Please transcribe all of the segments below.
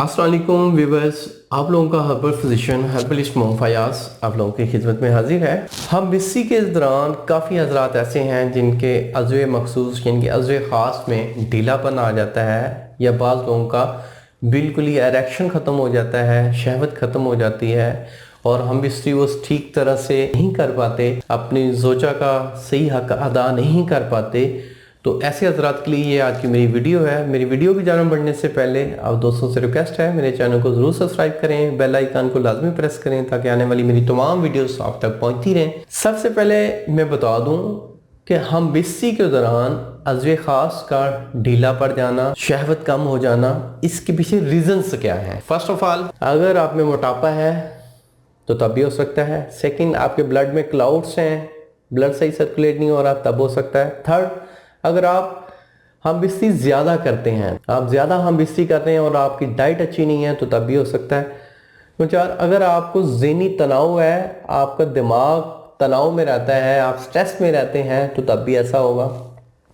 अस्सलाम वालेकुम व्यूअर्स, आप लोगों का herbal physician herbalist Mohammad Fayaz आप लोगों की खिदमत में हाजिर है। हम बिस्सी के दौरान काफ़ी हजरात ऐसे हैं जिनके अज़वे मखसूस यानी कि अज़वे ख़ास में ढीलापन आ जाता है, या बाज़ लोगों का बिल्कुल ही एरेक्शन ख़त्म हो जाता है, शहवत ख़त्म हो जाती है और हम बिस्सी वो ठीक तरह से नहीं कर पाते, अपनी ज़ोचा का सही हक अदा नहीं कर पाते। तो ऐसे हजरात के लिए ये आज की मेरी वीडियो है। मेरी वीडियो की जानब बढ़ने से पहले आप दोस्तों से रिक्वेस्ट है, मेरे चैनल को ज़रूर सब्सक्राइब करें, बेल आइकन को लाजमी प्रेस करें ताकि आने वाली मेरी तमाम वीडियोस आप तक पहुंचती रहें। सबसे पहले मैं बता दूं कि हम बिस्सी के दौरान अज़वे ख़ास का ढीला पड़ जाना, शहवत कम हो जाना, इसके पीछे रीजंस क्या है। फर्स्ट ऑफ ऑल, अगर आप में मोटापा है तो तब भी हो सकता है। सेकंड, आपके ब्लड में क्लाउड्स हैं, ब्लड सही सर्कुलेट नहीं हो रहा, तब हो सकता है। थर्ड, अगर आप हम बिस्ती ज़्यादा करते हैं, आप ज़्यादा हम बिस्ती करते हैं और आपकी डाइट अच्छी नहीं है तो तब भी हो सकता है। तो चार, अगर आपको ज़हनी तनाव है, आपका दिमाग तनाव में रहता है, आप स्ट्रेस में रहते हैं तो तब भी ऐसा होगा।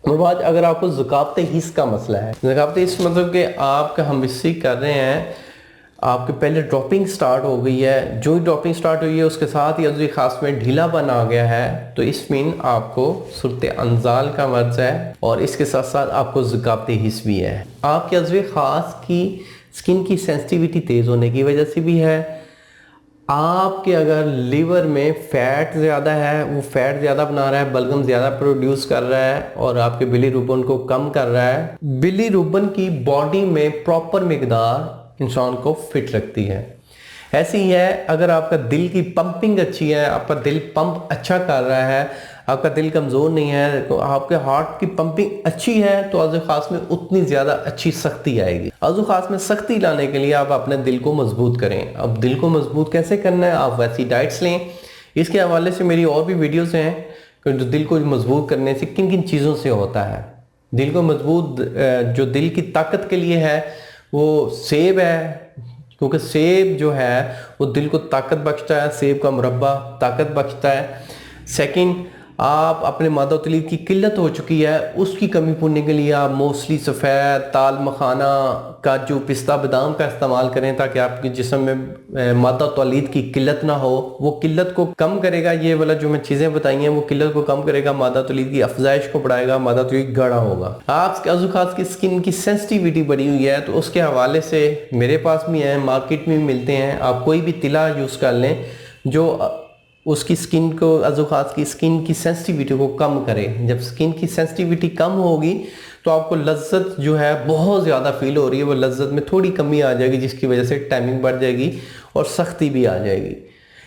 और बाद अगर आपको ज़ुकावत हिस्स का मसला है, ज़ुकावत हिस्स मतलब कि आपका हम बिस्ती कर रहे हैं, आपके पहले ड्रॉपिंग स्टार्ट हो गई है, जो ही ड्रॉपिंग स्टार्ट हुई है उसके साथ ही अज़वे ख़ास में ढीलापन आ गया है, तो इस मीन आपको सूरत अंजाल का मर्ज है और इसके साथ साथ आपको ज़ुकावत हिस्स भी है। आपके अज़वे ख़ास की स्किन की सेंसिटिविटी तेज़ होने की वजह से भी है। आपके अगर लीवर में फैट ज़्यादा है, वो फैट ज़्यादा बना रहा है, बलगम ज़्यादा प्रोड्यूस कर रहा है और आपके बिलीरुबिन को कम कर रहा है। बिलीरुबिन की बॉडी में प्रॉपर मिकदार इंसान को फिट रखती है। ऐसी ही है, अगर आपका दिल की पंपिंग अच्छी है, आपका दिल पंप अच्छा कर रहा है, आपका दिल कमज़ोर नहीं है, तो आपके हार्ट की पंपिंग अच्छी है, तो अज़वे ख़ास में उतनी ज़्यादा अच्छी सख्ती आएगी। अज़वे ख़ास में सख्ती लाने के लिए आप अपने दिल को मजबूत करें। अब दिल को मजबूत कैसे करना है, आप वैसी डाइट्स लें। इसके हवाले से मेरी और भी वीडियोज़ हैं कि जो दिल को मजबूत करने से किन किन चीज़ों से होता है। दिल को मजबूत जो दिल की ताकत के लिए है वो सेब है, क्योंकि सेब जो है वो दिल को ताकत बख्शता है, सेब का मुरब्बा ताकत बख्शता है। सेकंड, आप अपने मादा तलीब की किल्लत हो चुकी है, उसकी कमी पूरने के लिए आप मोस्टली सफ़ेद, ताल मखाना, काजू, पिस्ता, बादाम का इस्तेमाल करें ताकि आपके जिस्म में मादा तलीब की किल्लत ना हो। वो किल्लत को कम करेगा, ये वाला जो मैं चीज़ें बताई हैं वो किल्लत को कम करेगा, मादा तलीब की अफजाइश को बढ़ाएगा, मादा तलीब गाढ़ा होगा। आपके अज़वे ख़ास की स्किन की सेंसिटिविटी बढ़ी हुई है तो उसके हवाले से मेरे पास भी हैं, मार्केट में भी मिलते हैं। आप कोई भी तिला यूज़ कर लें जो उसकी स्किन को, अज़वे ख़ास की स्किन की सेंसिटिविटी को कम करे। जब स्किन की सेंसिटिविटी कम होगी तो आपको लज्जत जो है बहुत ज़्यादा फील हो रही है, वो लज्जत में थोड़ी कमी आ जाएगी जिसकी वजह से टाइमिंग बढ़ जाएगी और सख्ती भी आ जाएगी।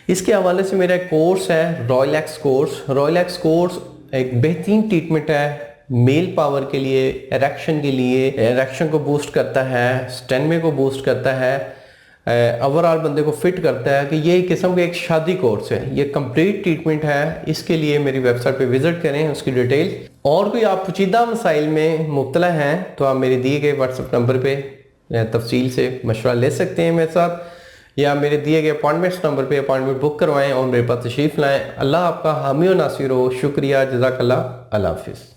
इसके हवाले से मेरा एक कोर्स है, royal x course. Royal x course एक बेहतरीन ट्रीटमेंट है मेल पावर के लिए, एरेक्शन के लिए, एरेक्शन को बूस्ट करता है, स्टेनमे को बूस्ट करता है, ओवरऑल बंदे को फिट करता है। कि ये किस्म का एक शादी कोर्स है, ये कंप्लीट ट्रीटमेंट है। इसके लिए मेरी वेबसाइट पे विजिट करें, उसकी डिटेल। और कोई आप पुचीदा मसाइल में मुब्तला हैं तो आप मेरे दिए गए व्हाट्सएप नंबर पे तफसील से मशवरा ले सकते हैं मेरे साथ, या मेरे दिए गए अपॉइंटमेंट्स नंबर पे अपॉइंटमेंट बुक करवाएं और मेरे पास तशरीफ़ लाएँ। अल्लाह आपका हामी और नासिर हो। शुक्रिया, जज़ाकल्लाह, अल्लाह हाफिज़।